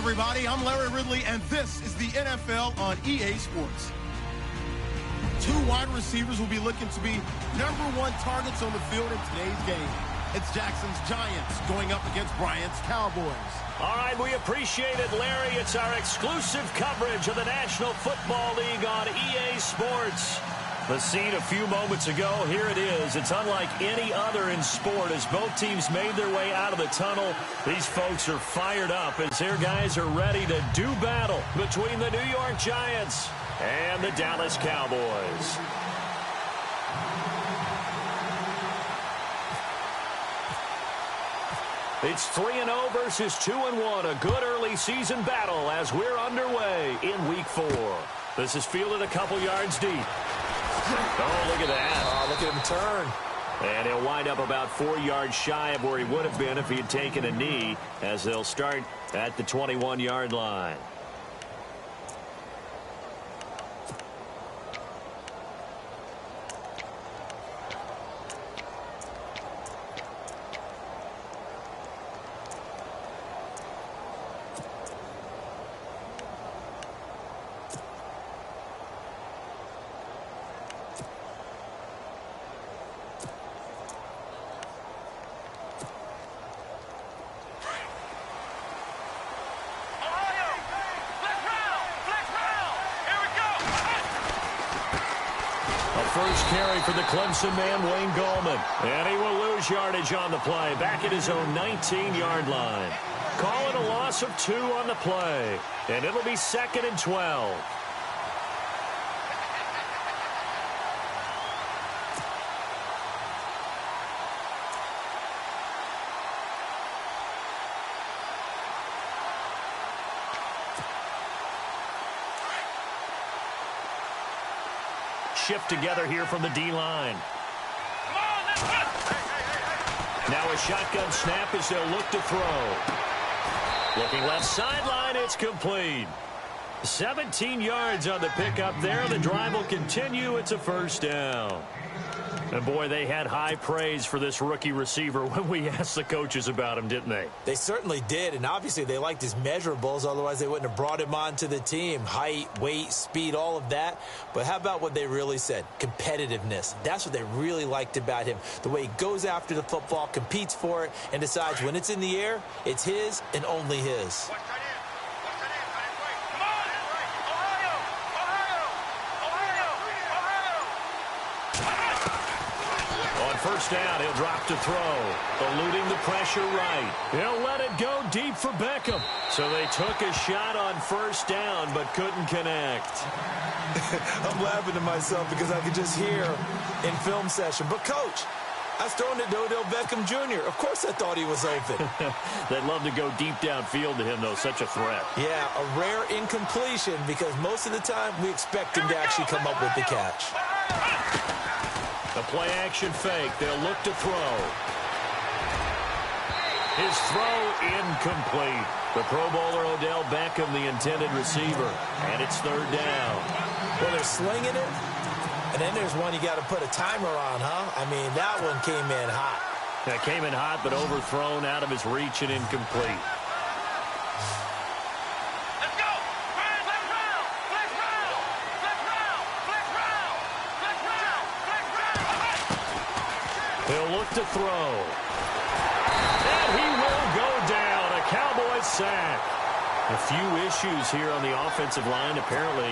everybody. I'm Larry Ridley, and this is the NFL on EA Sports. Two wide receivers will be looking to be #1 targets on the field in today's game. It's Jackson's Giants going up against Bryant's Cowboys. All right, we appreciate it, Larry. It's our exclusive coverage of the National Football League on EA Sports. The scene a few moments ago, here it is. It's unlike any other in sport as both teams made their way out of the tunnel. These folks are fired up as their guys are ready to do battle between the New York Giants and the Dallas Cowboys. It's 3-0 versus 2-1, a good early season battle as we're underway in Week 4. This is fielded a couple yards deep. Oh, look at that. Oh, look at him turn. And he'll wind up about 4 yards shy of where he would have been if he had taken a knee, as they'll start at the 21-yard line. First carry for the Clemson man, Wayne Gallman. And he will lose yardage on the play, back at his own 19-yard line. Call it a loss of 2 on the play. And it'll be 2nd and 12. Shift together here from the D-line. Now a shotgun snap as they'll look to throw. Looking left sideline, it's complete. 17 yards on the pickup there. The drive will continue. It's a first down. And, boy, they had high praise for this rookie receiver when we asked the coaches about him, didn't they? They certainly did, and obviously they liked his measurables. Otherwise, they wouldn't have brought him onto the team. Height, weight, speed, all of that. But how about what they really said? Competitiveness. That's what they really liked about him. The way he goes after the football, competes for it, and decides when it's in the air, it's his and only his. First down, he'll drop to throw. Eluding the pressure right. He'll let it go deep for Beckham. So they took a shot on first down, but couldn't connect. I'm laughing to myself because I could just hear in film session. But, Coach, I was throwing it to Odell Beckham Jr. Of course I thought he was open. They'd love to go deep downfield to him, though. Such a threat. Yeah, a rare incompletion because most of the time we expect him to actually come up with the catch. The play-action fake. They'll look to throw. His throw incomplete. The Pro Bowler Odell Beckham, the intended receiver. And it's 3rd down. Well, they're slinging it. And then there's one you got to put a timer on, huh? I mean, that one came in hot. That came in hot, but overthrown, out of his reach and incomplete. He'll look to throw. And he will go down. A Cowboys sack. A few issues here on the offensive line. Apparently,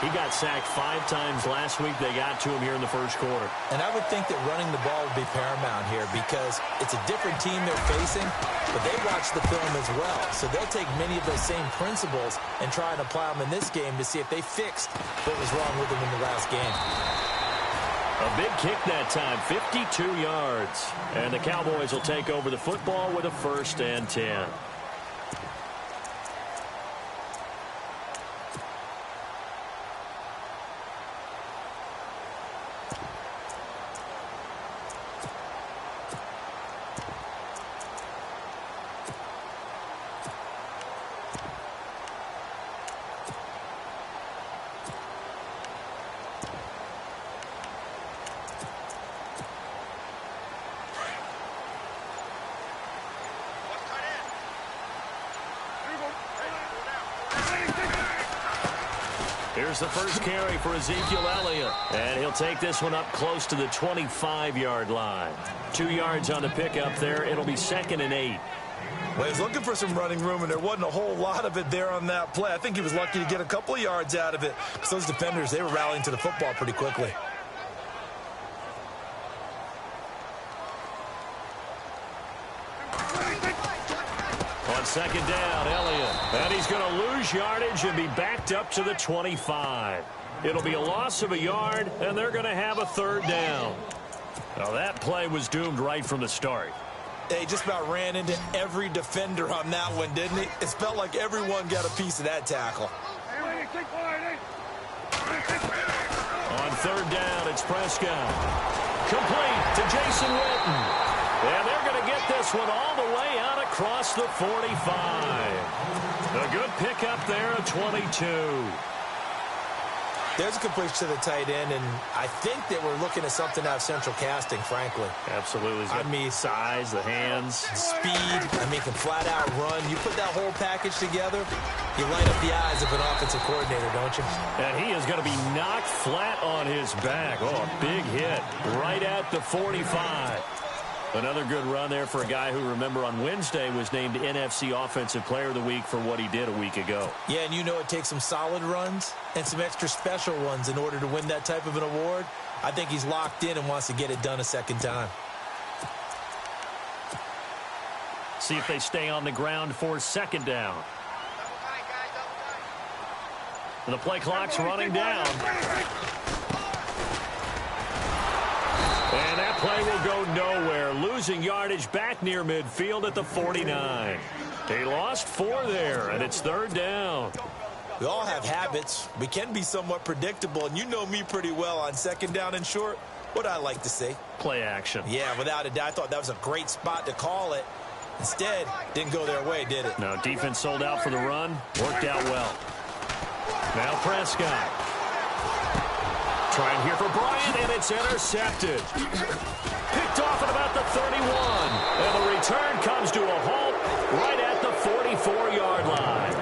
he got sacked 5 times last week. They got to him here in the first quarter. And I would think that running the ball would be paramount here because it's a different team they're facing, but they watch the film as well. So they'll take many of those same principles and try and apply them in this game to see if they fixed what was wrong with them in the last game. A big kick that time, 52 yards. And the Cowboys will take over the football with a 1st and 10. Here's the first carry for Ezekiel Elliott. And he'll take this one up close to the 25-yard line. 2 yards on the pickup there. It'll be 2nd and 8. Well, he was looking for some running room, and there wasn't a whole lot of it there on that play. I think he was lucky to get a couple of yards out of it, because those defenders, they were rallying to the football pretty quickly. On 2nd down, Elliott. And he's going to lose yardage and be backed up to the 25. It'll be a loss of a yard, and they're going to have a 3rd down. Now, that play was doomed right from the start. He just about ran into every defender on that one, didn't he? It felt like everyone got a piece of that tackle. On 3rd down, it's Prescott. Complete to Jason Witten. And they're going to get this one all the way out across the 45. A good pickup there at 22. There's a completion to the tight end, and I think that we're looking at something out of central casting, frankly. Absolutely. I mean, size, the hands. Speed. I mean, can flat out run. You put that whole package together, you light up the eyes of an offensive coordinator, don't you? And he is going to be knocked flat on his back. Oh, a big hit right at the 45. Another good run there for a guy who, remember, on Wednesday was named NFC Offensive Player of the Week for what he did a week ago. Yeah, and you know it takes some solid runs and some extra special ones in order to win that type of an award. I think he's locked in and wants to get it done a second time. See if they stay on the ground for 2nd down. And the play clock's running down. And that play will go nowhere, losing yardage back near midfield at the 49. They lost 4 there, and it's 3rd down. We all have habits. We can be somewhat predictable, and you know me pretty well on 2nd down and short. What I like to say? Play action. Yeah, without a doubt. I thought that was a great spot to call it. Instead, didn't go their way, did it? No, defense sold out for the run. Worked out well. Now Prescott. Trying here for Bryant, and it's intercepted. Picked off at about the 31. And the return comes to a halt right at the 44-yard line.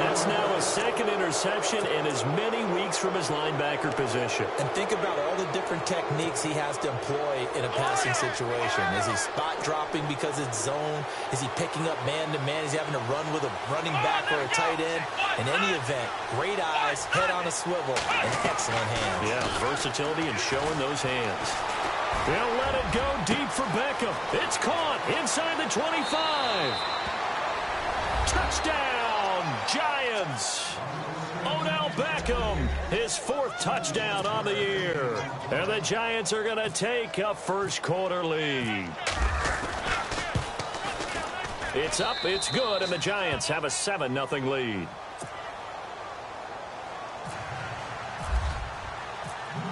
That's now a 2nd interception in as many weeks from his linebacker position. And think about all the different techniques he has to employ in a passing situation. Is he spot dropping because it's zone? Is he picking up man-to-man? Is he having to run with a running back or a tight end? In any event, great eyes, head on a swivel, and excellent hands. Yeah, versatility and showing those hands. They'll let it go deep for Beckham. It's caught inside the 25. Touchdown, Giants. Odell Beckham, his 4th touchdown on the year. And the Giants are going to take a first-quarter lead. It's up, it's good, and the Giants have a 7-0 lead.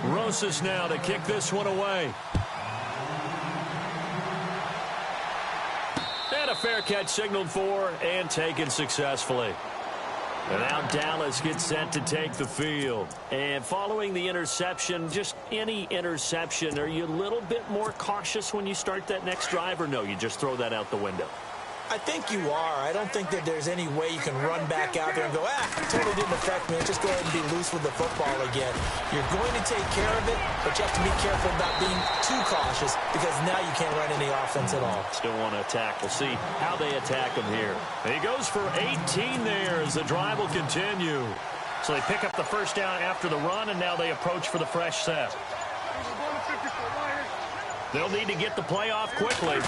Rosas now to kick this one away. And a fair catch signaled for and taken successfully. And now Dallas gets set to take the field. And following the interception, just any interception, are you a little bit more cautious when you start that next drive, or no, you just throw that out the window? I think you are. I don't think that there's any way you can run back out there and go, totally didn't affect me. Just go ahead and be loose with the football again. You're going to take care of it, but you have to be careful about being too cautious, because now you can't run any offense at all. Still want to attack. We'll see how they attack him here. He goes for 18 there as the drive will continue. So they pick up the first down after the run, and now they approach for the fresh set. They'll need to get the play off quickly.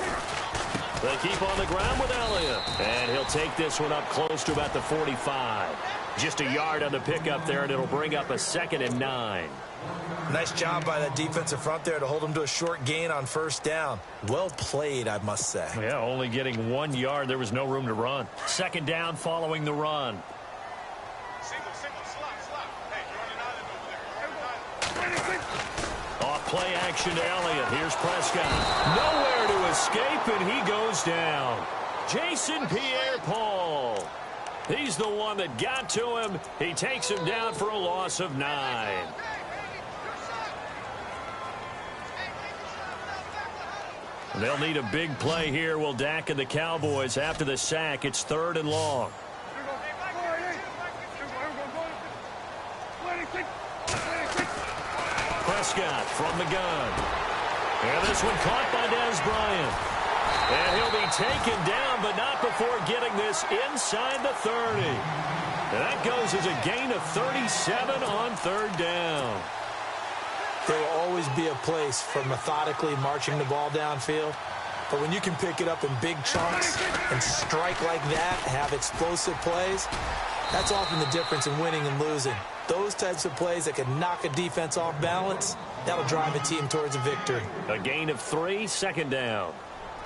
They keep on the ground with Elliott. And he'll take this one up close to about the 45. Just a yard on the pickup there, and it'll bring up a 2nd and 9. Nice job by that defensive front there to hold him to a short gain on 1st down. Well played, I must say. Yeah, only getting 1 yard. There was no room to run. 2nd down following the run. Play action to Elliott. Here's Prescott. Nowhere to escape, and he goes down. Jason Pierre-Paul. He's the one that got to him. He takes him down for a loss of 9. They'll need a big play here. Will Dak and the Cowboys after the sack. It's 3rd and long. Prescott from the gun. And this one caught by Dez Bryant. And he'll be taken down, but not before getting this inside the 30. And that goes as a gain of 37 on third down. There will always be a place for methodically marching the ball downfield. But when you can pick it up in big chunks and strike like that, have explosive plays, that's often the difference in winning and losing. Those types of plays that can knock a defense off balance, that'll drive a team towards a victory. A gain of 3, second down.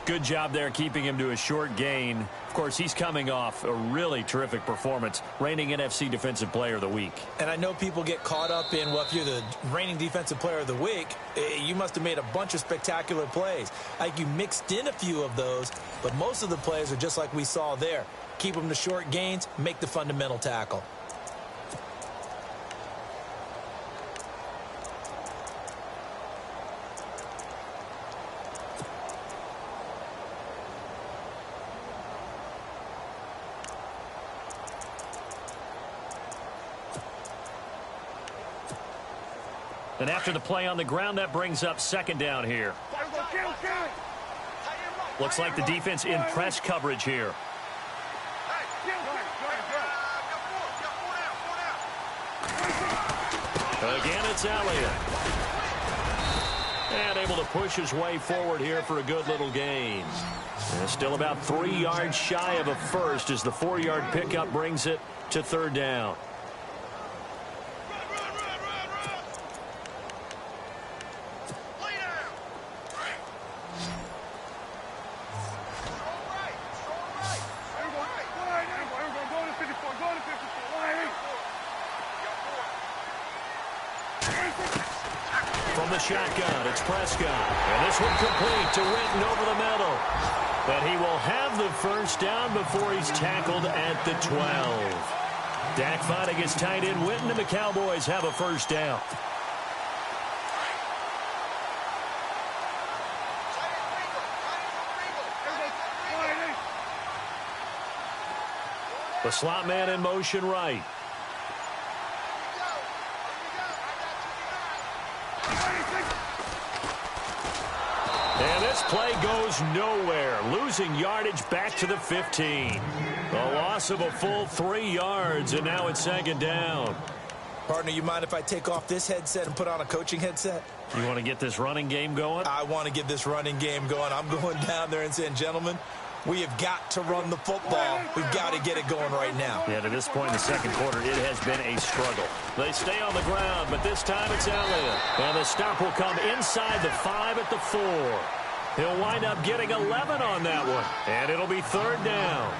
Good job there keeping him to a short gain. Of course, he's coming off a really terrific performance, reigning NFC Defensive Player of the Week. And I know people get caught up in, well, if you're the reigning Defensive Player of the Week, you must have made a bunch of spectacular plays. Like you mixed in a few of those, but most of the plays are just like we saw there. Keep them to short gains, make the fundamental tackle. And after the play on the ground, that brings up second down here. Looks like the defense in press coverage here. Again, it's Elliott. And able to push his way forward here for a good little gain. And still about 3 yards shy of a first as the 4-yard pickup brings it to third down. From the shotgun, it's Prescott. And this one complete to Witten over the middle. But he will have the first down before he's tackled at the 12. Dak finding his tight end Witten, and the Cowboys have a first down. The slot man in motion right. And this play goes nowhere. Losing yardage back to the 15. A loss of a full 3 yards, and now it's second down. Partner, you mind if I take off this headset and put on a coaching headset? You want to get this running game going? I want to get this running game going. I'm going down there and saying, gentlemen, we have got to run the football. We've got to get it going right now. Yeah, to this point in the second quarter, it has been a struggle. They stay on the ground, but this time it's Elliott. And the stop will come inside the 5 at the 4. He'll wind up getting 11 on that one. And it'll be third down.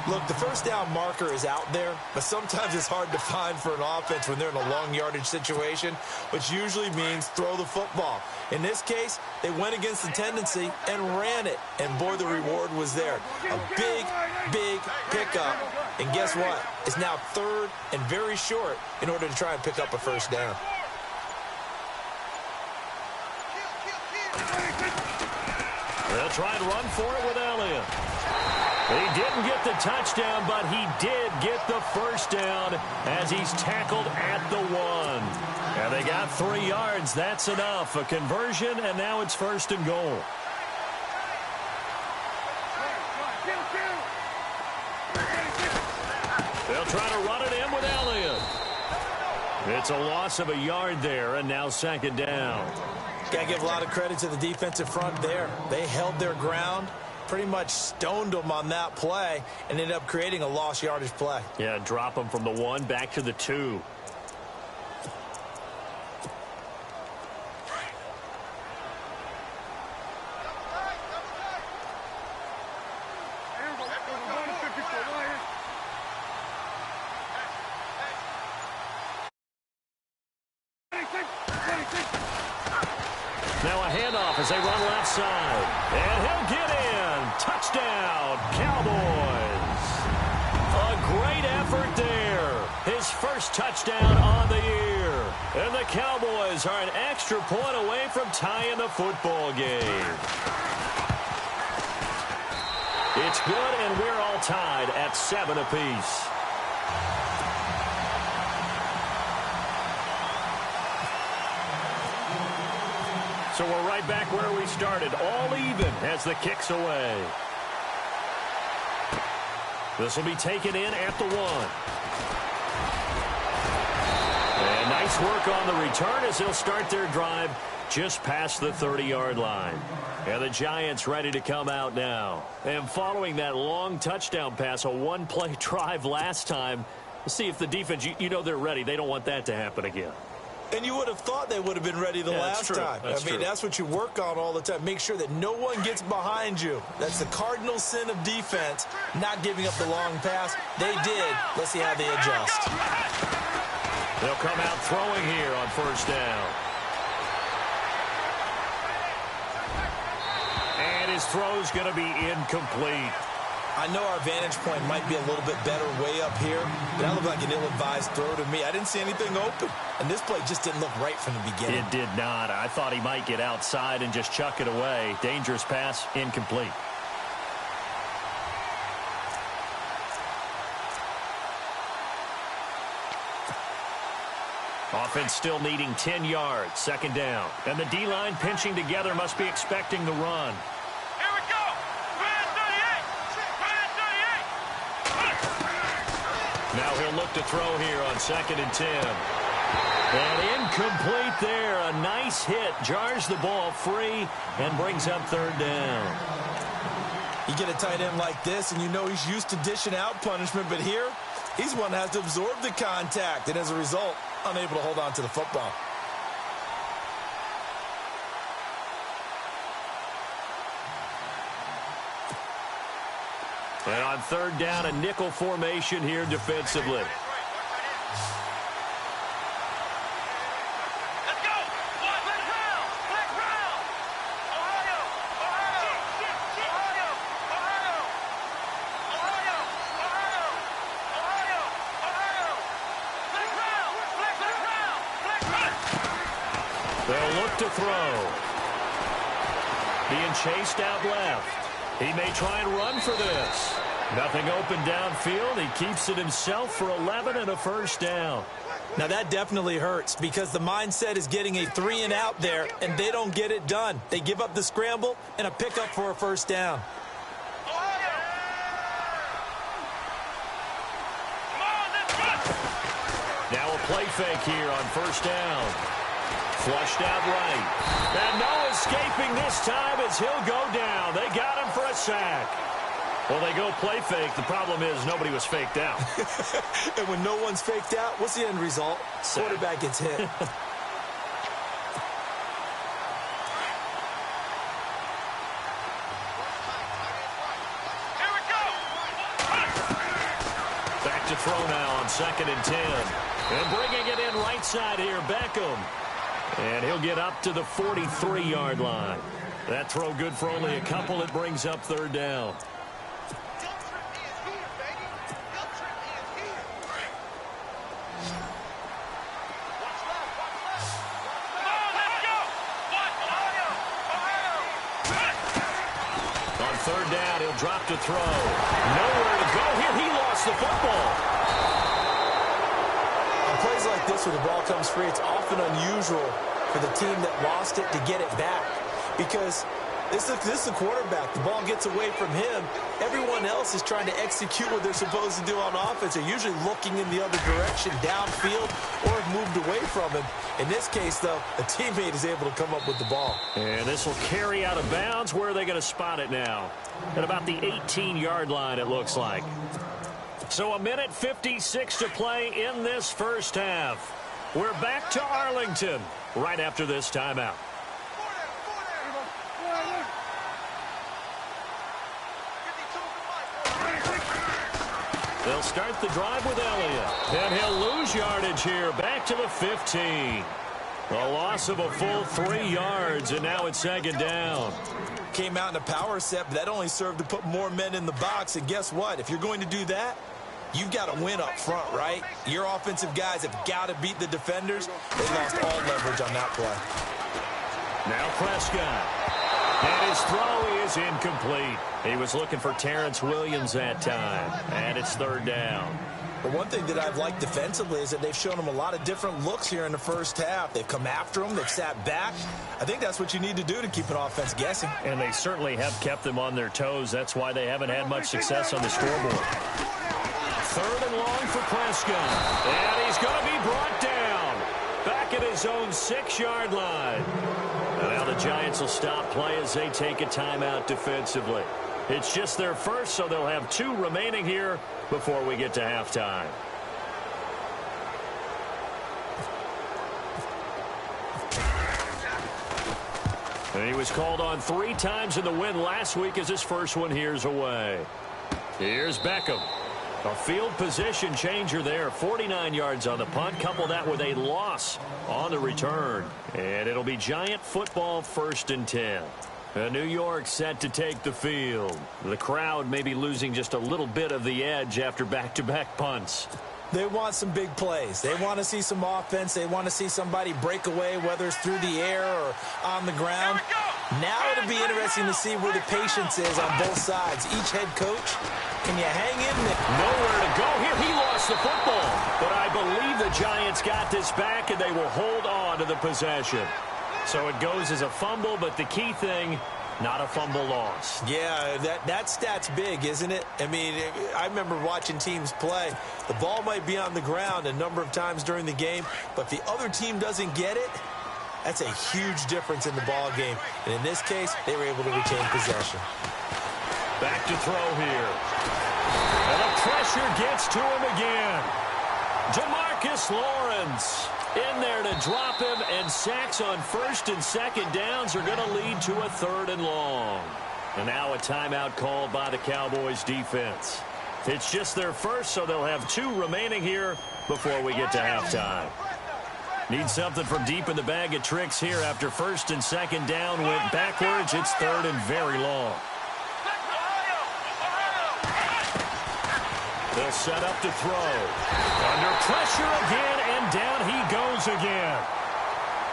Look, the first down marker is out there, but sometimes it's hard to find for an offense when they're in a long yardage situation, which usually means throw the football. In this case, they went against the tendency and ran it, and boy, the reward was there. A big, big pickup, and guess what? It's now third and very short in order to try and pick up a first down. They'll try and run for it with Elliott. He didn't get the touchdown, but he did get the first down as he's tackled at the 1. And they got 3 yards. That's enough. A conversion, and now it's first and goal. They'll try to run it in with Elliott. It's a loss of a yard there, and now second down. Got to give a lot of credit to the defensive front there. They held their ground, pretty much stoned them on that play, and ended up creating a lost yardage play. Yeah, drop them from the 1 back to the 2. Now a handoff as they run left side. And he'll get in. Touchdown, Cowboys. A great effort there. His first touchdown on the year. And the Cowboys are an extra point away from tying the football game. It's good, and we're all tied at 7 apiece. So we're right back where we started, all even as the kick's away. This will be taken in at the 1. And nice work on the return as they'll start their drive just past the 30-yard line. And the Giants ready to come out now. And following that long touchdown pass, a one-play drive last time, let's see if the defense, you know they're ready. They don't want that to happen again. And you would have thought they would have been ready the last time. That's what you work on all the time. Make sure that no one gets behind you. That's the cardinal sin of defense, not giving up the long pass. They did. Let's see how they adjust. They'll come out throwing here on first down. And his throw's going to be incomplete. I know our vantage point might be a little bit better way up here, but that looked like an ill-advised throw to me. I didn't see anything open, and this play just didn't look right from the beginning. It did not. I thought he might get outside and just chuck it away. Dangerous pass, incomplete. Offense still needing 10 yards, second down. And the D-line pinching together must be expecting the run. Now he'll look to throw here on 2nd and 10. And incomplete there. A nice hit. Jars the ball free and brings up 3rd down. You get a tight end like this, and you know he's used to dishing out punishment, but here, he's one that has to absorb the contact, and as a result, unable to hold on to the football. And on 3rd down, a nickel formation here defensively. They'll look to throw. Being chased out left. He may try and run for this. Nothing open downfield. He keeps it himself for 11 and a first down. Now that definitely hurts because the mindset is getting a 3-and-out there, and they don't get it done. They give up the scramble and a pickup for a first down. Now a play fake here on first down. Flushed out right. And no escaping this time as he'll go down. They got him for a sack. Well, they go play fake. The problem is nobody was faked out. And when no one's faked out, what's the end result? Sack. Quarterback gets hit. Back to throw now on 2nd and 10. And bringing it in right side here, Beckham. And he'll get up to the 43-yard line. That throw good for only a couple. It brings up 3rd down. On 3rd down, he'll drop to throw. Nowhere to go here. He lost the football. Plays like this where the ball comes free, it's often unusual for the team that lost it to get it back because this is the quarterback. The ball gets away from him. Everyone else is trying to execute what they're supposed to do on offense. They're usually looking in the other direction, downfield, or have moved away from him. In this case, though, a teammate is able to come up with the ball. And this will carry out of bounds. Where are they going to spot it now? At about the 18-yard line, it looks like. So 1:56 to play in this first half. We're back to Arlington right after this timeout. They'll start the drive with Elliott. And he'll lose yardage here. Back to the 15. A loss of a full 3 yards, and now it's 2nd down. Came out in a power set, but that only served to put more men in the box. And guess what? If you're going to do that, you've got to win up front, right? Your offensive guys have got to beat the defenders. They lost all leverage on that play. Now Prescott. And his throw is incomplete. He was looking for Terrence Williams that time. And it's 3rd down. But one thing that I've liked defensively is that they've shown them a lot of different looks here in the first half. They've come after them. They've sat back. I think that's what you need to do to keep an offense guessing. And they certainly have kept them on their toes. That's why they haven't had much success on the scoreboard. 3rd and long for Prescott. And he's going to be brought down. Back at his own 6-yard line. And now the Giants will stop play as they take a timeout defensively. It's just their first, so they'll have 2 remaining here before we get to halftime. And he was called on 3 times in the win last week as his first one here's away. Here's Beckham. A field position changer there. 49 yards on the punt. Couple that with a loss on the return. And it'll be Giant football 1st and 10. New York set to take the field. The crowd may be losing just a little bit of the edge after back-to-back punts. They want some big plays. They want to see some offense. They want to see somebody break away, whether it's through the air or on the ground. Now it'll be interesting to see where the patience is on both sides. Each head coach, can you hang in there? Nowhere to go here. He lost the football. But I believe the Giants got this back, and they will hold on to the possession. So it goes as a fumble, but the key thing, not a fumble loss. Yeah, that stat's big, isn't it? I mean, I remember watching teams play. The ball might be on the ground a number of times during the game, but if the other team doesn't get it, that's a huge difference in the ball game. And in this case, they were able to retain possession. Back to throw here. And the pressure gets to him again. DeMarcus Lawrence in there to drop him, and sacks on 1st and 2nd downs are going to lead to a 3rd and long. And now a timeout called by the Cowboys defense. It's just their first, so they'll have 2 remaining here before we get to halftime. Need something from deep in the bag of tricks here after 1st and 2nd down went backwards. It's 3rd and very long. They'll set up to throw. Under pressure again, and down he goes again.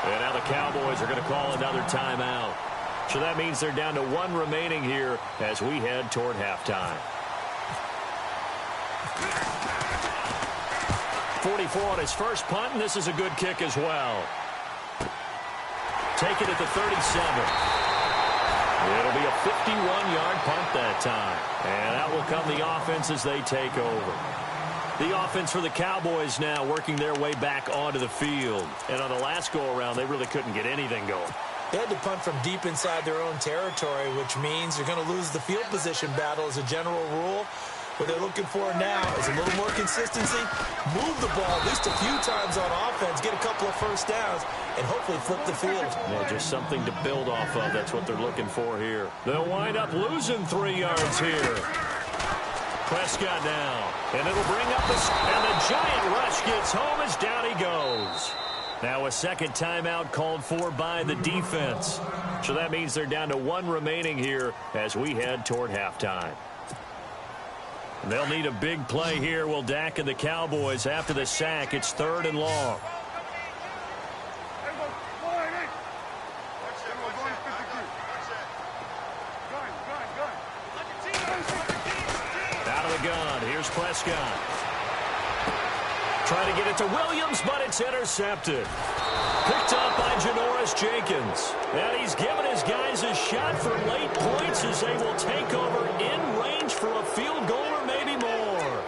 And now the Cowboys are going to call another timeout. So that means they're down to 1 remaining here as we head toward halftime. 44 on his first punt, and this is a good kick as well. Take it at the 37. It'll be a 51-yard punt that time. And that will come the offense as they take over. The offense for the Cowboys now working their way back onto the field. And on the last go-around, they really couldn't get anything going. They had to punt from deep inside their own territory, which means you're going to lose the field position battle as a general rule. What they're looking for now is a little more consistency, move the ball at least a few times on offense, get a couple of first downs, and hopefully flip the field. Yeah, just something to build off of. That's what they're looking for here. They'll wind up losing 3 yards here. Prescott now, and it'll bring up and the giant rush gets home as down he goes. Now a second timeout called for by the defense. So that means they're down to 1 remaining here as we head toward halftime. They'll need a big play here. Will Dak and the Cowboys after the sack. It's 3rd and long. Out of the gun. Here's Prescott. Trying to get it to Williams, but it's intercepted. Picked up by Janoris Jenkins. And he's given his guys a shot for late points as they will take over in range for a field goal or maybe more.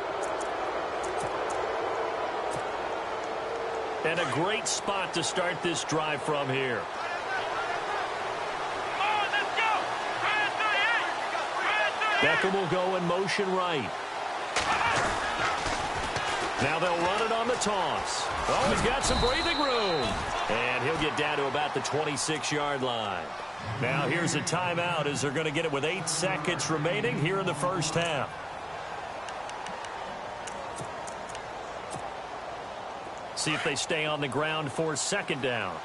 And a great spot to start this drive from here. Beckham will go in motion right. Now they'll run it on the toss. Oh, he's got some breathing room. And he'll get down to about the 26-yard line. Now here's a timeout as they're going to get it with 8 seconds remaining here in the first half. See if they stay on the ground for 2nd down.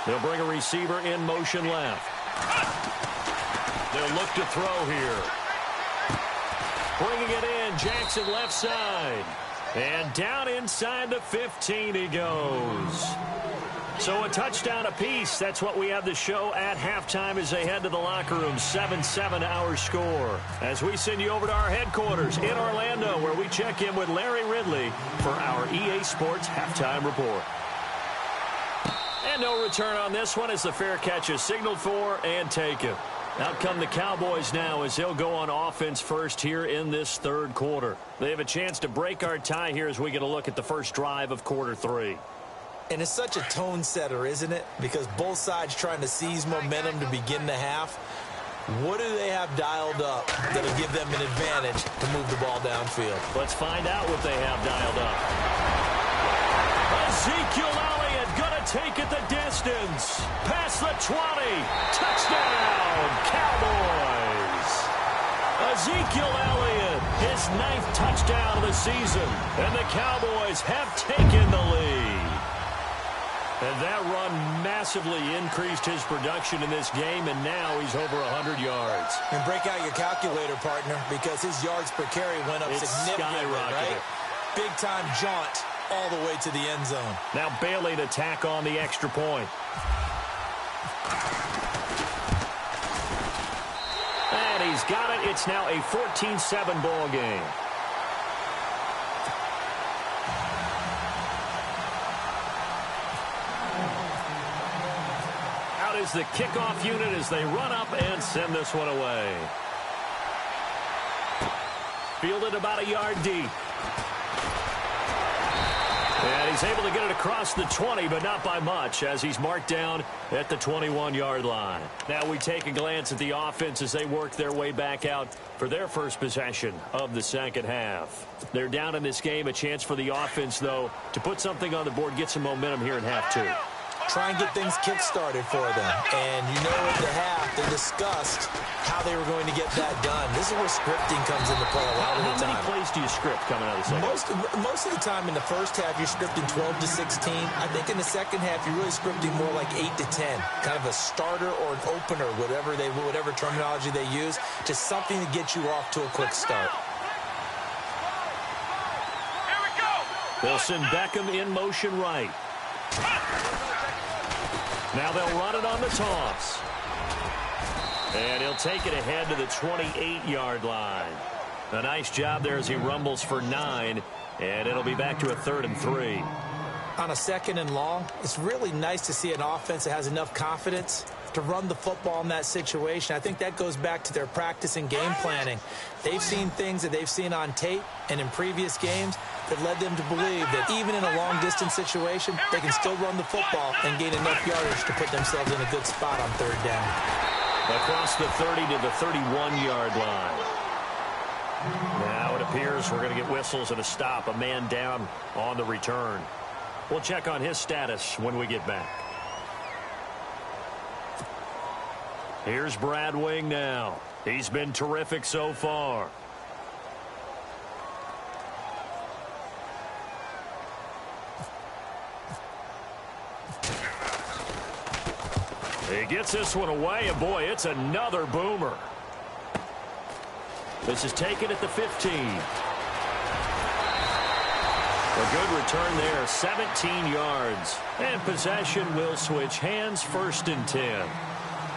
They'll bring a receiver in motion left. They'll look to throw here. Bringing it in, Jackson left side. And down inside the 15 he goes. So a touchdown apiece. That's what we have to show at halftime as they head to the locker room. 7-7 our score. As we send you over to our headquarters in Orlando, where we check in with Larry Ridley for our EA Sports Halftime Report. And no return on this one as the fair catch is signaled for and taken. Out come the Cowboys now as they'll go on offense first here in this third quarter. They have a chance to break our tie here as we get a look at the first drive of quarter 3. And it's such a tone setter, isn't it? Because both sides trying to seize momentum to begin the half. What do they have dialed up that'll give them an advantage to move the ball downfield? Let's find out what they have dialed up. Ezekiel Elliott gonna take it the distance. Past the 20. Touchdown, Cowboys. Ezekiel Elliott, his 9th touchdown of the season. And the Cowboys have taken the lead. And that run massively increased his production in this game, and now he's over 100 yards. And break out your calculator, partner, because his yards per carry went up significantly, right? Big-time jaunt all the way to the end zone. Now Bailey to tack on the extra point. And he's got it. It's now a 14-7 ball game. Is the kickoff unit as they run up and send this one away. Fielded about a yard deep. And he's able to get it across the 20, but not by much, as he's marked down at the 21-yard line. Now we take a glance at the offense as they work their way back out for their first possession of the second half. They're down in this game. A chance for the offense, though, to put something on the board, get some momentum here in half 2. Try and get things kick-started for them. And you know at the half, they discussed how they were going to get that done. This is where scripting comes into play a lot of the time. How many plays do you script coming out of the second? Most of the time in the first half, you're scripting 12 to 16. I think in the second half, you're really scripting more like 8 to 10. Kind of a starter or an opener, whatever terminology they use, just something to get you off to a quick start. Here we go. They'll send Beckham in motion right. Now they'll run it on the toss. And he'll take it ahead to the 28-yard line. A nice job there as he rumbles for 9. And it'll be back to a 3rd and 3. On a 2nd and long, it's really nice to see an offense that has enough confidence to run the football in that situation. I think that goes back to their practice and game planning. They've seen things that they've seen on tape and in previous games that led them to believe that even in a long-distance situation, they can still run the football and gain enough yardage to put themselves in a good spot on 3rd down. Across the 30 to the 31-yard line. Now it appears we're going to get whistles and a stop. A man down on the return. We'll check on his status when we get back. Here's Brad Wing now. He's been terrific so far. He gets this one away, and boy, it's another boomer. This is taken at the 15. A good return there, 17 yards. And possession will switch hands, 1st and 10.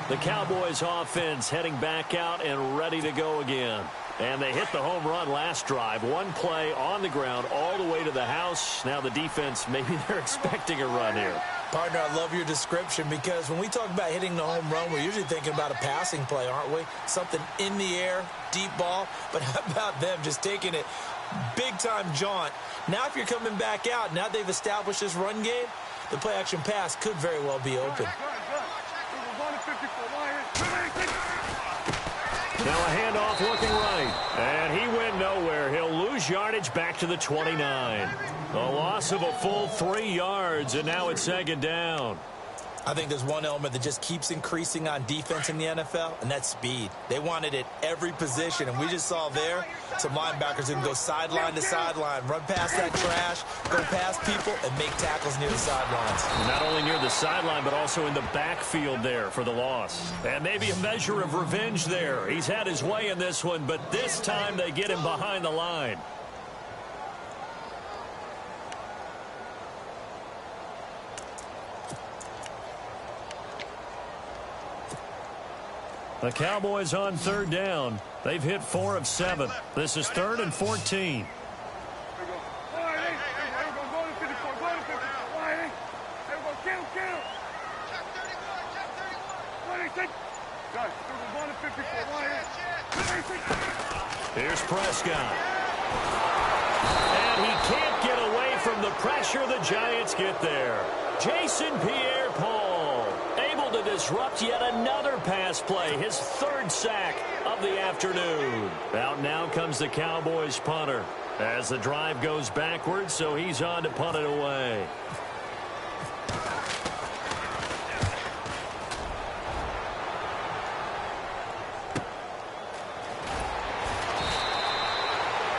The Cowboys offense heading back out and ready to go again. And they hit the home run last drive. One play on the ground all the way to the house. Now the defense, maybe they're expecting a run here. Partner, I love your description because when we talk about hitting the home run, we're usually thinking about a passing play, aren't we? Something in the air, deep ball. But how about them just taking it big-time jaunt? Now if you're coming back out, now they've established this run game, the play-action pass could very well be open. Now a handoff looking right. And he went nowhere. He'll lose yardage back to the 29. A loss of a full 3 yards, and now it's 2nd down. I think there's one element that just keeps increasing on defense in the NFL, and that's speed. They want it at every position, and we just saw there some linebackers that can go sideline to sideline, run past that trash, go past people, and make tackles near the sidelines. Not only near the sideline, but also in the backfield there for the loss. And maybe a measure of revenge there. He's had his way in this one, but this time they get him behind the line. The Cowboys on third down. They've hit 4 of 7. This is 3rd and 14. Here's Prescott. And he can't get away from the pressure. The Giants get there. Jason Pierre-Paul able to disrupt yet another pass play. His 3rd sack of the afternoon. Out now comes the Cowboys punter as the drive goes backwards, so he's on to punt it away.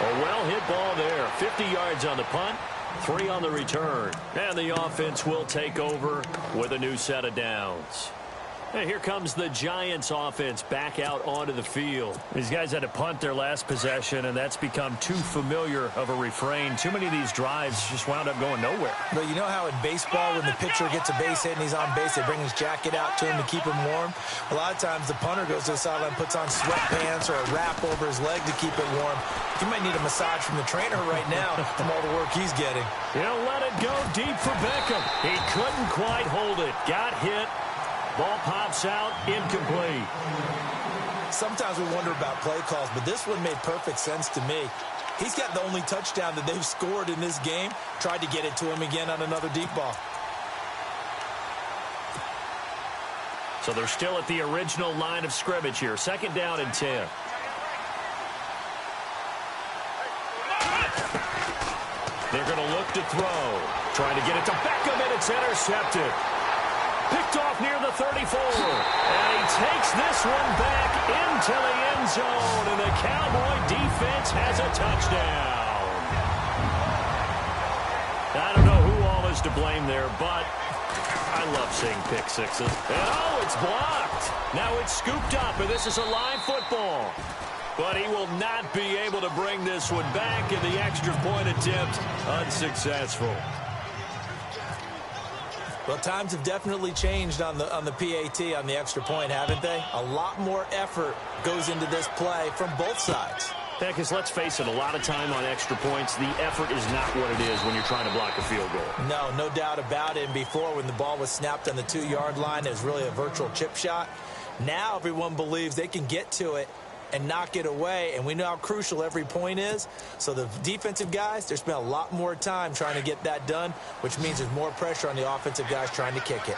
A well-hit ball there. 50 yards on the punt, 3 on the return. And the offense will take over with a new set of downs. And here comes the Giants offense back out onto the field. These guys had to punt their last possession, and that's become too familiar of a refrain. Too many of these drives just wound up going nowhere. But you know how in baseball, when the pitcher gets a base hit and he's on base, they bring his jacket out to him to keep him warm? A lot of times the punter goes to the sideline, puts on sweatpants or a wrap over his leg to keep it warm. He might need a massage from the trainer right now from all the work he's getting. He'll let it go deep for Beckham. He couldn't quite hold it. Got hit. Ball pops out, incomplete. Sometimes we wonder about play calls, but this one made perfect sense to me. He's got the only touchdown that they've scored in this game. Tried to get it to him again on another deep ball. So they're still at the original line of scrimmage here. 2nd down and 10. They're going to look to throw. Trying to get it to Beckham, and it's intercepted. Picked off near the 34. And he takes this one back into the end zone. And the Cowboy defense has a touchdown. I don't know who all is to blame there, but I love seeing pick sixes. And oh, it's blocked. Now it's scooped up, and this is a live football. But he will not be able to bring this one back, and the extra point attempt unsuccessful. Well, times have definitely changed on the PAT, on the extra point, haven't they? A lot more effort goes into this play from both sides. Yeah, because let's face it, a lot of time on extra points, the effort is not what it is when you're trying to block a field goal. No doubt about it. And before, when the ball was snapped on the 2-yard line, it was really a virtual chip shot. Now everyone believes they can get to it and knock it away, and we know how crucial every point is. So the defensive guys, they spent a lot more time trying to get that done, which means there's more pressure on the offensive guys trying to kick it.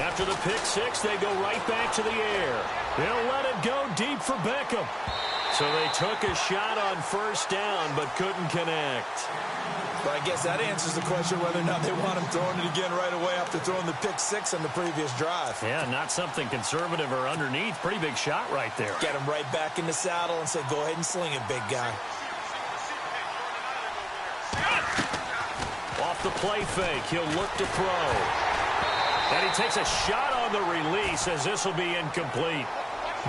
After the pick six, they go right back to the air. They'll let it go deep for Beckham. So they took a shot on 1st down, but couldn't connect. But I guess that answers the question whether or not they want him throwing it again right away after throwing the pick six on the previous drive. Yeah, not something conservative or underneath. Pretty big shot right there. Get him right back in the saddle and say, go ahead and sling it, big guy. Off the play fake, he'll look to throw. And he takes a shot on the release as this will be incomplete.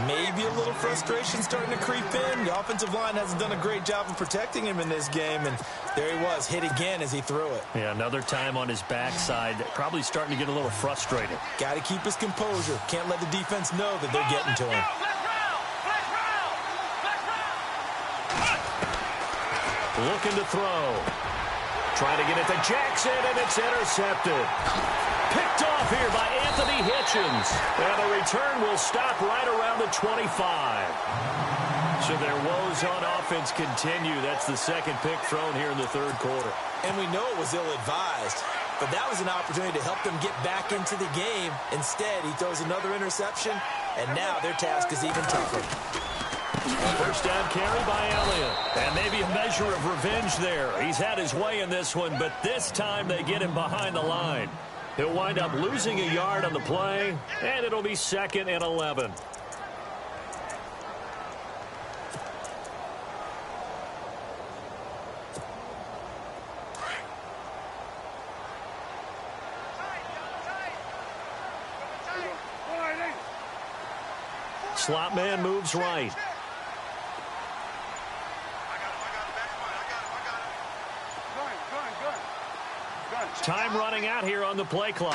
Maybe a little frustration starting to creep in. The offensive line hasn't done a great job of protecting him in this game, and there he was, hit again as he threw it. Yeah, another time on his backside, probably starting to get a little frustrated. Got to keep his composure. Can't let the defense know that they're getting to him. Looking to throw. Trying to get it to Jackson, and it's intercepted. Picked off here by Anthony Hitchens. And the return will stop right around the 25. So their woes on offense continue. That's the 2nd pick thrown here in the 3rd quarter. And we know it was ill-advised, but that was an opportunity to help them get back into the game. Instead, he throws another interception, and now their task is even tougher. 1st down carry by Elliott. And maybe a measure of revenge there. He's had his way in this one, but this time they get him behind the line. He'll wind up losing a yard on the play, and it'll be 2nd and 11. Slot man moves right. Time running out here on the play clock.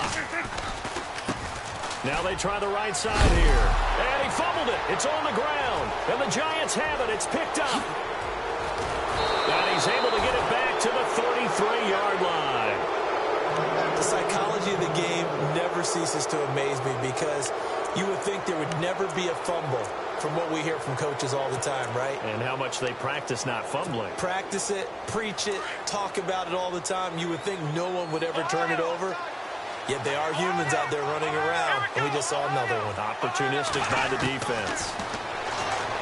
Now they try the right side here. And he fumbled it. It's on the ground. And the Giants have it. It's picked up. And he's able to get it back to the 33-yard line. The psychology of the game never ceases to amaze me because you would think there would never be a fumble from what we hear from coaches all the time, right? And how much they practice not fumbling. Practice it, preach it, talk about it all the time. You would think no one would ever turn it over. Yet they are humans out there running around, and we just saw another one. Opportunistic by the defense.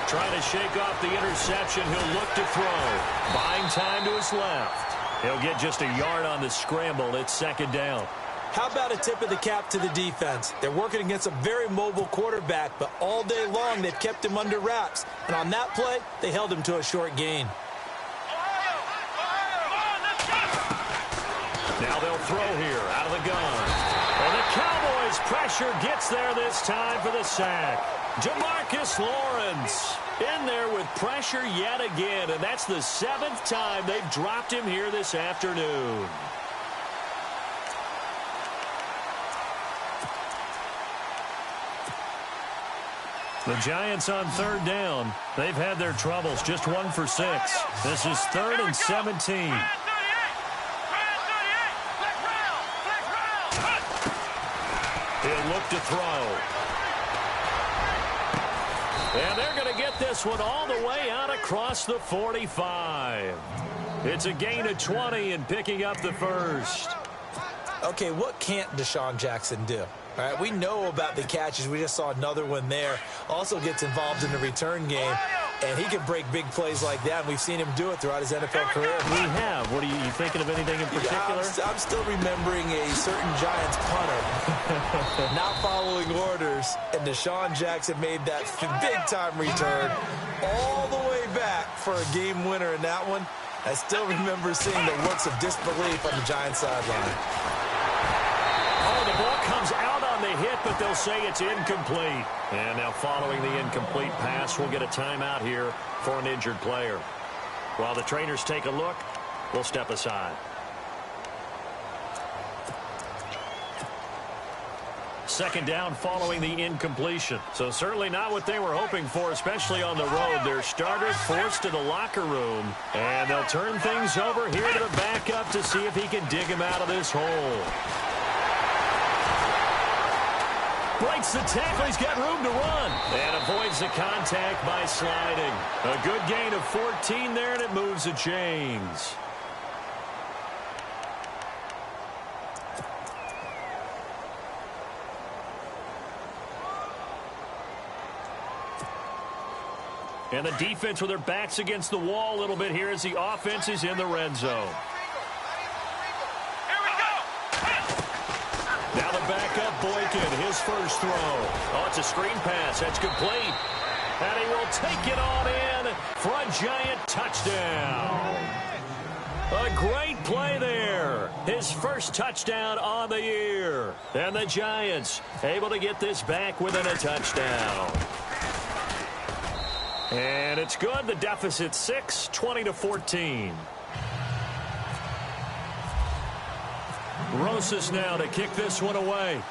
Trying to shake off the interception. He'll look to throw. Buying time to his left. He'll get just a yard on the scramble. It's second down. How about a tip of the cap to the defense? They're working against a very mobile quarterback, but all day long they've kept him under wraps. And on that play, they held him to a short gain. Now they'll throw here out of the gun. And the Cowboys pressure gets there this time for the sack. Jamarcus Lawrence in there with pressure yet again. And that's the 7th time they've dropped him here this afternoon. The Giants on third down. They've had their troubles. Just 1 for 6. This is 3rd and 17. He'll look to throw. And they're going to get this one all the way out across the 45. It's a gain of 20 and picking up the first. Okay, what can't Deshaun Jackson do? All right, we know about the catches. We just saw another one there. Also gets involved in the return game, and he can break big plays like that. And we've seen him do it throughout his NFL career. We have. What are you thinking of anything in particular? Yeah, I'm still remembering a certain Giants punter not following orders, and Deshaun Jackson made that big-time return all the way back for a game winner in that one. I still remember seeing the looks of disbelief on the Giants sideline. Oh, the ball comes out on the hit, but they'll say it's incomplete. And now following the incomplete pass, we'll get a timeout here for an injured player. While the trainers take a look, we'll step aside. Second down following the incompletion. So certainly not what they were hoping for, especially on the road. Their starter forced to the locker room, and they'll turn things over here to the backup to see if he can dig him out of this hole. Breaks the tackle. He's got room to run. And avoids the contact by sliding. A good gain of 14 there, and it moves the chains. And the defense with their backs against the wall a little bit here as the offense is in the red zone. Now the backup, Boykin, his first throw. Oh, it's a screen pass. That's complete. And he will take it on in for a Giant touchdown. A great play there. His first touchdown on the year. And the Giants able to get this back within a touchdown. And it's good. The deficit 6, 20-14. Rosas now to kick this one away.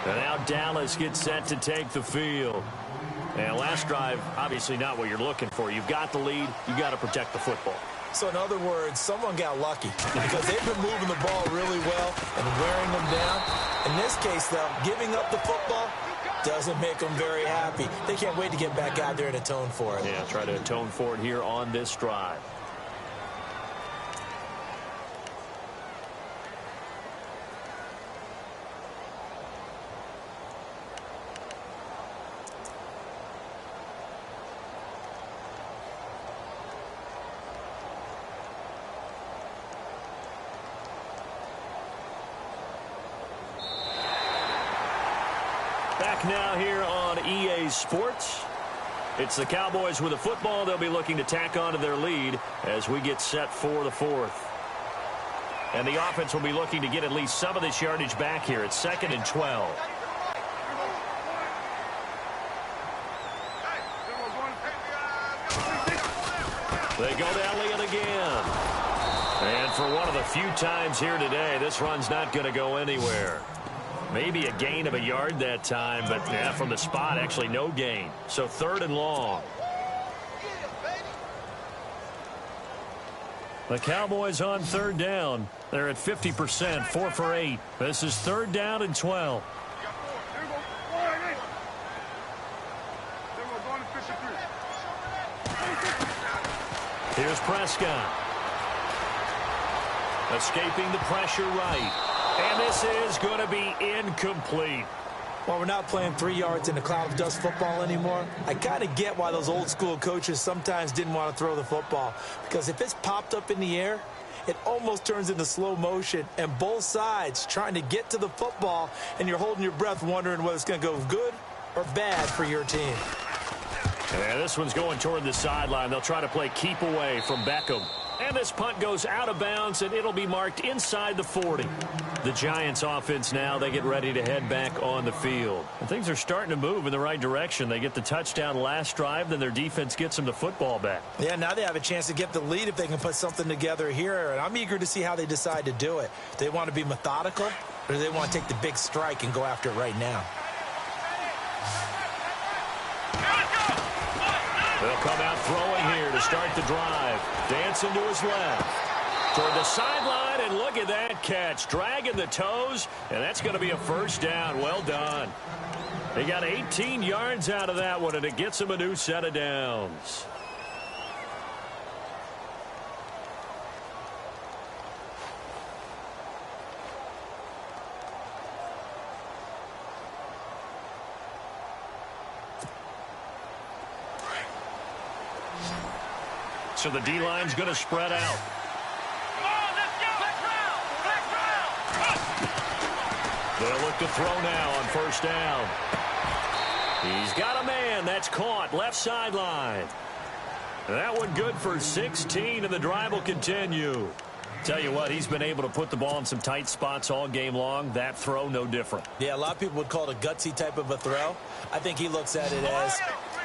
And now Dallas gets set to take the field. And last drive, obviously not what you're looking for. You've got the lead. You've got to protect the football. So in other words, someone got lucky because they've been moving the ball really well and wearing them down. In this case, though, giving up the football doesn't make them very happy. They can't wait to get back out there and atone for it. Yeah, try to atone for it here on this drive. Back now here on EA Sports. It's the Cowboys with the football. They'll be looking to tack on to their lead as we get set for the fourth. And the offense will be looking to get at least some of this yardage back here. It's 2nd and 12. They go to Elliott again. And for one of the few times here today, this run's not going to go anywhere. Maybe a gain of a yard that time, but yeah, from the spot, actually no gain. So 3rd and long. The Cowboys on 3rd down. They're at 50%, 4 for 8. This is 3rd down and 12. Here's Prescott. Escaping the pressure right. And this is going to be incomplete. Well, we're not playing 3 yards in a cloud of dust football anymore. I kind of get why those old school coaches sometimes didn't want to throw the football. Because if it's popped up in the air, it almost turns into slow motion. And both sides trying to get to the football, and you're holding your breath wondering whether it's going to go good or bad for your team. And this one's going toward the sideline. They'll try to play keep away from Beckham. And this punt goes out of bounds, and it'll be marked inside the 40. The Giants offense now, they get ready to head back on the field. And things are starting to move in the right direction. They get the touchdown last drive, then their defense gets them the football back. Yeah, now they have a chance to get the lead if they can put something together here. And I'm eager to see how they decide to do it. Do they want to be methodical, or do they want to take the big strike and go after it right now? They'll come out throwing here to start the drive. Dancing to his left. Toward the sideline, and look at that catch. Dragging the toes, and that's going to be a 1st down. Well done. They got 18 yards out of that one, and it gets them a new set of downs. So the D-line's going to spread out. Come on, let's go. They'll look to throw now on 1st down. He's got a man. That's caught. Left sideline. That one good for 16, and the drive will continue. Tell you what, he's been able to put the ball in some tight spots all game long. That throw, no different. Yeah, a lot of people would call it a gutsy type of a throw. I think he looks at it as,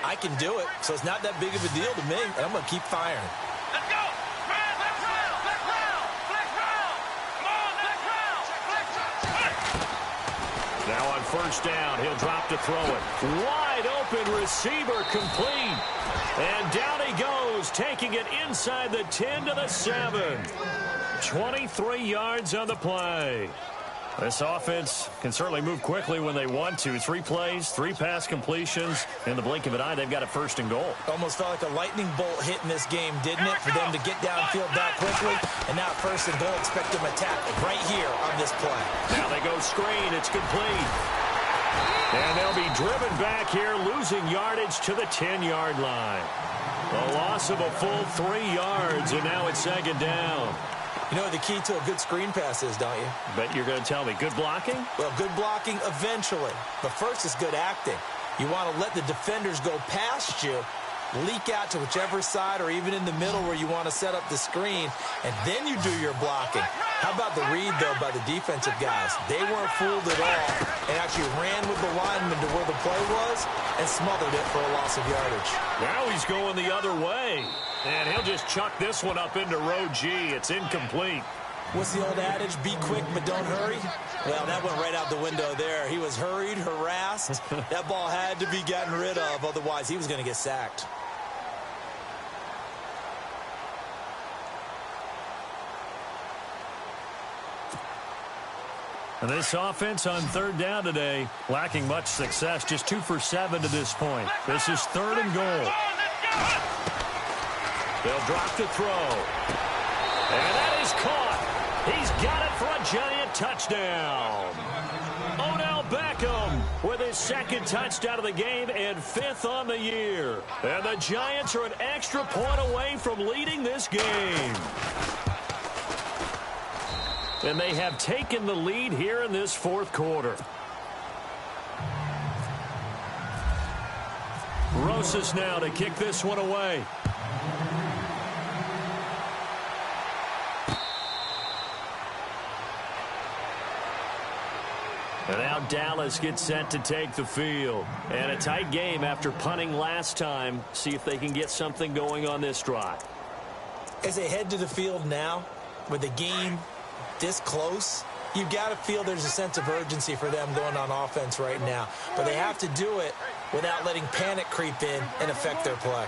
I can do it, so it's not that big of a deal to me, and I'm going to keep firing. Let's go. Let's round. Let's round. Let's round. Come on, let's round. Now on 1st down, he'll drop to throw it. Wide open receiver complete. And down he goes, taking it inside the 10 to the 7. 23 yards on the play. This offense can certainly move quickly when they want to. 3 plays, 3 pass completions. In the blink of an eye, they've got a 1st and goal. Almost felt like a lightning bolt hit in this game, didn't it? For them to get downfield that quickly. And now 1st and goal, expect them to attack right here on this play. Now they go screen. It's complete. And they'll be driven back here, losing yardage to the 10-yard line. A loss of a full 3 yards, and now it's 2nd down. You know what the key to a good screen pass is, don't you? Bet you're going to tell me. Good blocking? Well, good blocking eventually. But first is good acting. You want to let the defenders go past you, leak out to whichever side or even in the middle where you want to set up the screen, and then you do your blocking. How about the read, though, by the defensive guys? They weren't fooled at all and actually ran with the lineman to where the play was and smothered it for a loss of yardage. Now he's going the other way. And he'll just chuck this one up into row G. It's incomplete. What's the old adage? Be quick, but don't hurry? Well, that went right out the window there. He was hurried, harassed. That ball had to be gotten rid of. Otherwise, he was going to get sacked. And this offense on 3rd down today, lacking much success. Just 2 for 7 to this point. This is 3rd and goal. They'll drop to throw. And that is caught. He's got it for a Giant touchdown. Odell Beckham with his 2nd touchdown of the game and 5th on the year. And the Giants are an extra point away from leading this game. And they have taken the lead here in this 4th quarter. Rosas now to kick this one away. And now Dallas gets set to take the field. And a tight game after punting last time. See if they can get something going on this drive. As they head to the field now, with the game this close, you've got to feel there's a sense of urgency for them going on offense right now. But they have to do it without letting panic creep in and affect their play.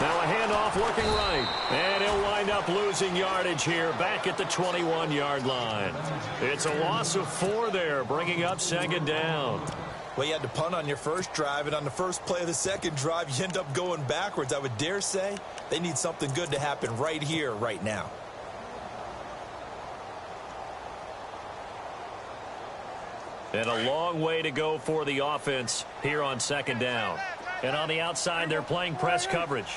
Now a handoff working right. And he'll wind up losing yardage here back at the 21-yard line. It's a loss of 4 there, bringing up second down. Well, you had to punt on your first drive, and on the first play of the second drive, you end up going backwards. I would dare say they need something good to happen right here, right now. And a long way to go for the offense here on second down. And on the outside, they're playing press coverage.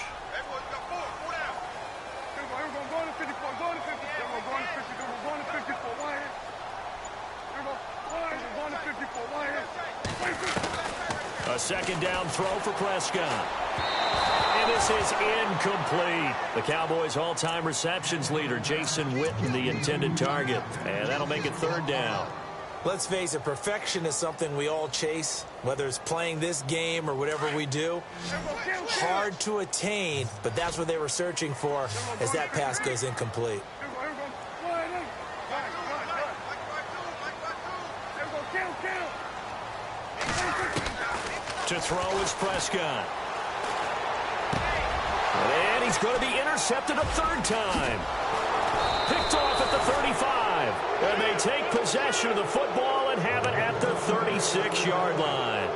A second down throw for Prescott. And this is incomplete. The Cowboys' all-time receptions leader, Jason Witten, the intended target. And that'll make it third down. Let's face it, perfection is something we all chase, whether it's playing this game or whatever we do. Hard to attain, but that's what they were searching for as that pass goes incomplete. To throw is Prescott. And he's going to be intercepted a third time. Picked off at the 35. And they take possession of the football and have it at the 36-yard line.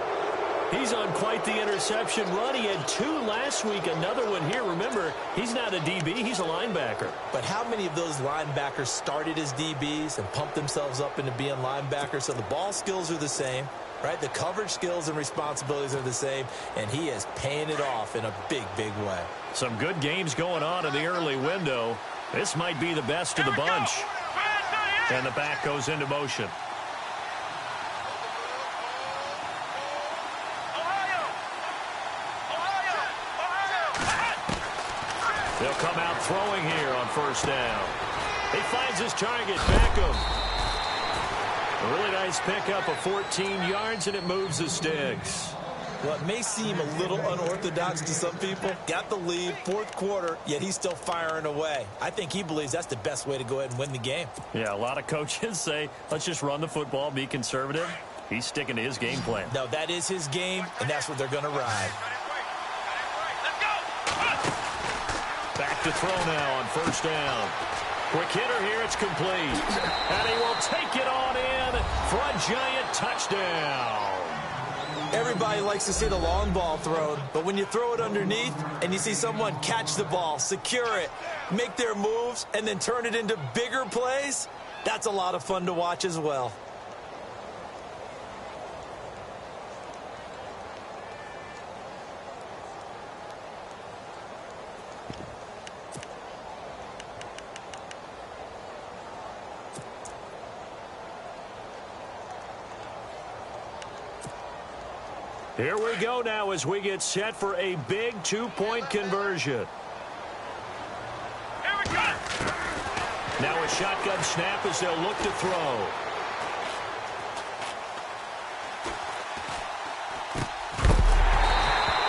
He's on quite the interception run. He had 2 last week, another one here. Remember, he's not a DB, he's a linebacker. But how many of those linebackers started as DBs and pumped themselves up into being linebackers? So the ball skills are the same, right? The coverage skills and responsibilities are the same, and he is paying it off in a big, big way. Some good games going on in the early window. This might be the best of the bunch. And the back goes into motion. They'll come out throwing here on first down. He finds his target, Beckham. A really nice pickup of 14 yards, and it moves the sticks. Well, it may seem a little unorthodox to some people. Got the lead, fourth quarter, yet he's still firing away. I think he believes that's the best way to go ahead and win the game. Yeah, a lot of coaches say, let's just run the football, be conservative. He's sticking to his game plan. No, that is his game, and that's what they're going to ride. Back to throw now on first down. Quick hitter here, it's complete. And he will take it on in for a giant touchdown. Everybody likes to see the long ball thrown, but when you throw it underneath and you see someone catch the ball, secure it, make their moves, and then turn it into bigger plays, that's a lot of fun to watch as well. Here we go now as we get set for a big 2-point conversion. Here we go. Now a shotgun snap as they'll look to throw.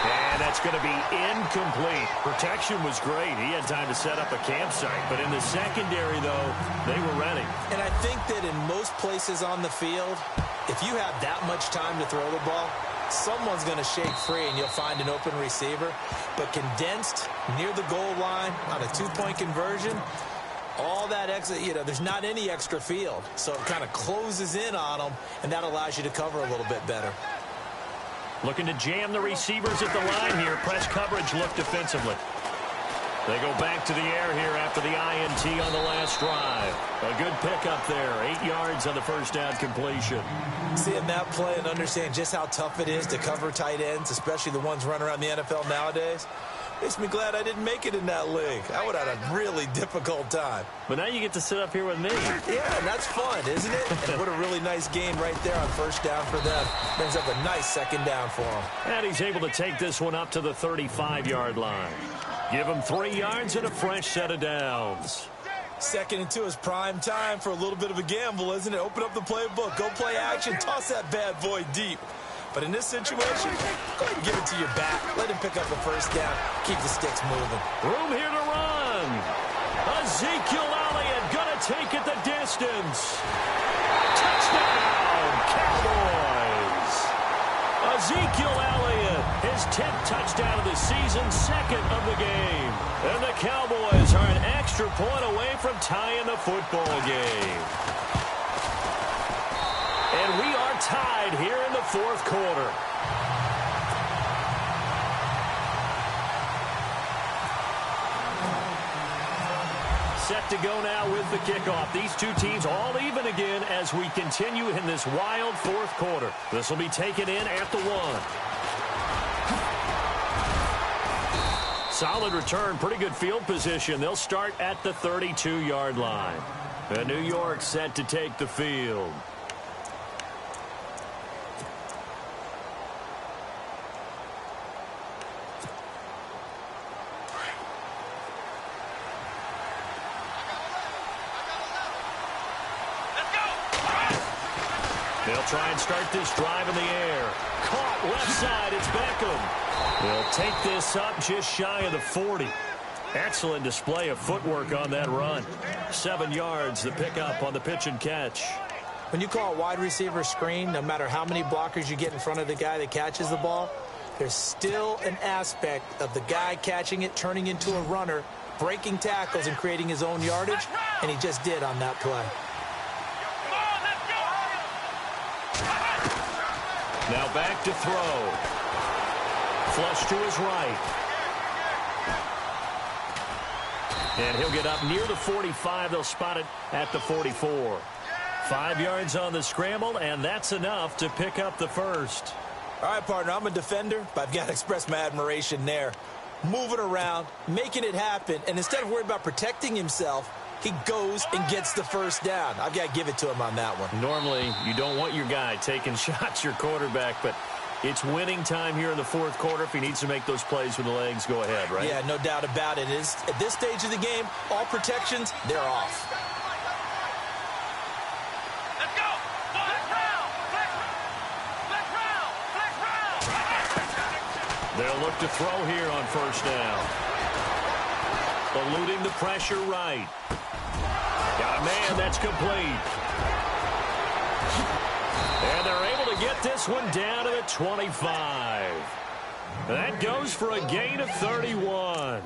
And that's going to be incomplete. Protection was great. He had time to set up a campsite. But in the secondary, though, they were ready. And I think that in most places on the field, if you have that much time to throw the ball, someone's going to shake free and you'll find an open receiver. But condensed near the goal line on a 2-point conversion, all that extra, there's not any extra field. So it kind of closes in on them, and that allows you to cover a little bit better. Looking to jam the receivers at the line here. Press coverage look defensively. They go back to the air here after the INT on the last drive. A good pickup there. 8 yards on the first down completion. Seeing that play and understanding just how tough it is to cover tight ends, especially the ones running around the NFL nowadays, makes me glad I didn't make it in that league. I would have had a really difficult time. But now you get to sit up here with me. Yeah, and that's fun, isn't it? And what a really nice game right there on first down for them. Brings up a nice second down for them. And he's able to take this one up to the 35-yard line. Give him 3 yards and a fresh set of downs. Second and 2 is prime time for a little bit of a gamble, isn't it? Open up the playbook, go play action, toss that bad boy deep. But in this situation, go ahead and give it to your back. Let him pick up a first down. Keep the sticks moving. Room here to run. Ezekiel Elliott gonna take it the distance. Touchdown, Cowboys. Ezekiel Elliott, his 10th touchdown of the season, second of the game. And the Cowboys are an extra point away from tying the football game. And we are tied here in the fourth quarter. Set to go now with the kickoff. These two teams all even again as we continue in this wild fourth quarter. This will be taken in at the 1. Solid return, pretty good field position. They'll start at the 32-yard line. And New York set to take the field. They'll try and start this drive in the air. Caught left side, it's Beckham. They'll take this up just shy of the 40. Excellent display of footwork on that run. 7 yards, the pickup on the pitch and catch. When you call a wide receiver screen, no matter how many blockers you get in front of the guy that catches the ball, there's still an aspect of the guy catching it, turning into a runner, breaking tackles and creating his own yardage, and he just did on that play. Now back to throw. Flush to his right. And he'll get up near the 45. They'll spot it at the 44. 5 yards on the scramble, and that's enough to pick up the first. All right, partner, I'm a defender, but I've got to express my admiration there. Moving around, making it happen, and instead of worrying about protecting himself, he goes and gets the first down. I've got to give it to him on that one. Normally, you don't want your guy taking shots, your quarterback, but it's winning time here in the fourth quarter. If he needs to make those plays with the legs, go ahead, right? Yeah, no doubt about it. At this stage of the game, all protections, they're off. Let's go! Flex round! Flex round! They'll look to throw here on first down. Eluding the pressure right. Got a man, that's complete. And they're able to get this one down to the 25. That goes for a gain of 31.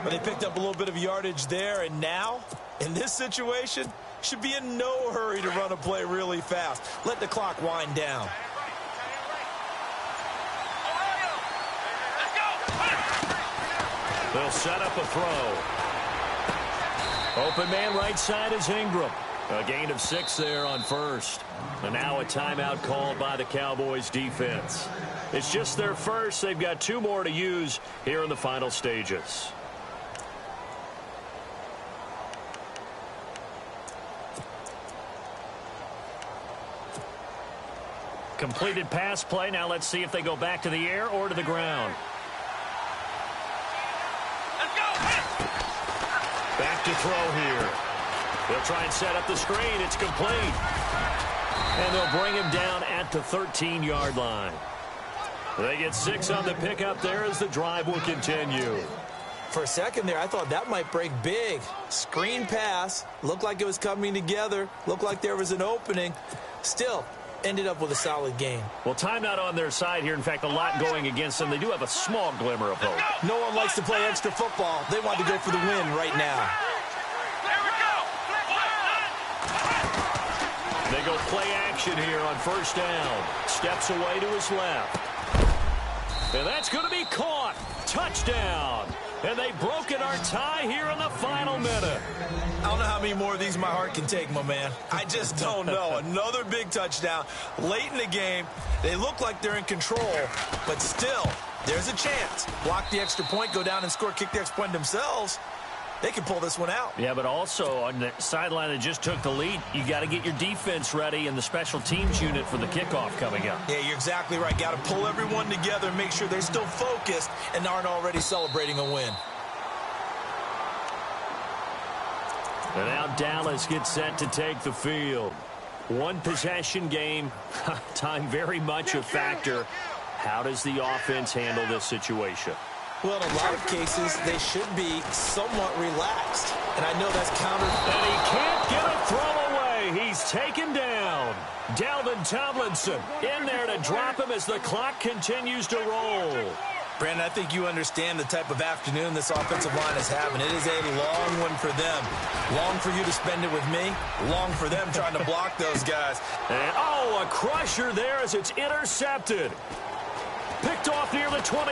But they picked up a little bit of yardage there, and now, in this situation, should be in no hurry to run a play really fast. Let the clock wind down. They'll set up a throw. Open man right side is Ingram. A gain of 6 there on first. And now a timeout called by the Cowboys defense. It's just their first. They've got 2 more to use here in the final stages. Completed pass play. Now let's see if they go back to the air or to the ground. Back to throw here. They'll try and set up the screen. It's complete. And they'll bring him down at the 13-yard line. They get 6 on the pickup there as the drive will continue. For a second there, I thought that might break big. Screen pass. Looked like it was coming together. Looked like there was an opening. Still, ended up with a solid game. Well, timeout on their side here. In fact, a lot going against them. They do have a small glimmer of hope. No one likes to play extra football. They want to go for the win right now. They go play action here on first down. Steps away to his left. And that's going to be caught. Touchdown. And they've broken our tie here in the final minute. I don't know how many more of these my heart can take, my man. I just don't know. Another big touchdown late in the game. They look like they're in control, but still, there's a chance. Block the extra point, go down and score, kick the extra point themselves. They can pull this one out. Yeah, but also on the sideline that just took the lead, you got to get your defense ready and the special teams unit for the kickoff coming up. Yeah, you're exactly right. Got to pull everyone together and make sure they're still focused and aren't already celebrating a win. And now Dallas gets set to take the field. One possession game, time very much a factor. How does the offense handle this situation? Well, in a lot of cases, they should be somewhat relaxed. And I know that's counter. And he can't get a throw away. He's taken down. Dalvin Tomlinson in there to drop him as the clock continues to roll. Brandon, I think you understand the type of afternoon this offensive line is having. It is a long one for them. Long for you to spend it with me. Long for them trying to block those guys. And, oh, a crusher there as it's intercepted. Picked off near the 29.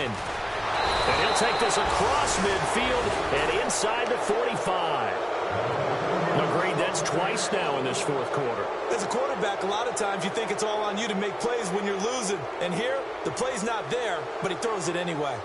And he'll take this across midfield and inside the 45. Agreed, that's twice now in this fourth quarter. As a quarterback, a lot of times you think it's all on you to make plays when you're losing. And here, the play's not there, but he throws it anyway.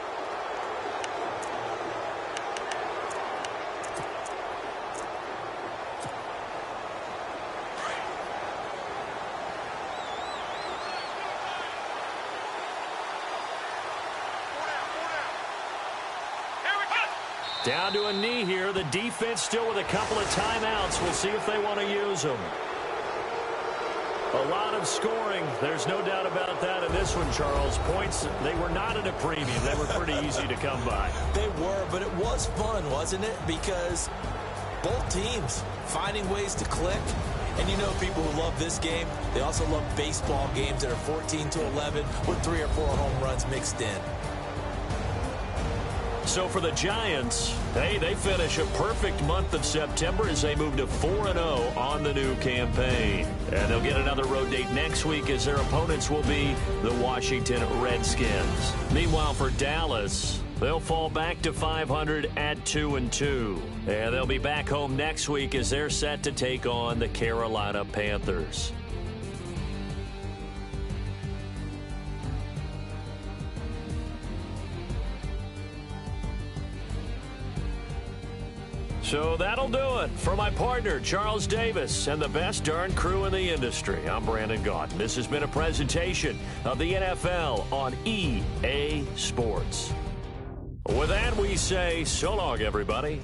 Down to a knee here. The defense still with a couple of timeouts. We'll see if they want to use them. A lot of scoring. There's no doubt about that in this one, Charles. Points, they were not at a premium. They were pretty easy to come by. They were, but it was fun, wasn't it? Because both teams finding ways to click. And you know people who love this game, they also love baseball games that are 14-11 with 3 or 4 home runs mixed in. So for the Giants, hey, they finish a perfect month of September as they move to 4-0 on the new campaign. And they'll get another road date next week as their opponents will be the Washington Redskins. Meanwhile, for Dallas, they'll fall back to 500 at 2-2. And they'll be back home next week as they're set to take on the Carolina Panthers. So that'll do it. For my partner, Charles Davis, and the best darn crew in the industry, I'm Brandon Gaudin. This has been a presentation of the NFL on EA Sports. With that, we say so long, everybody.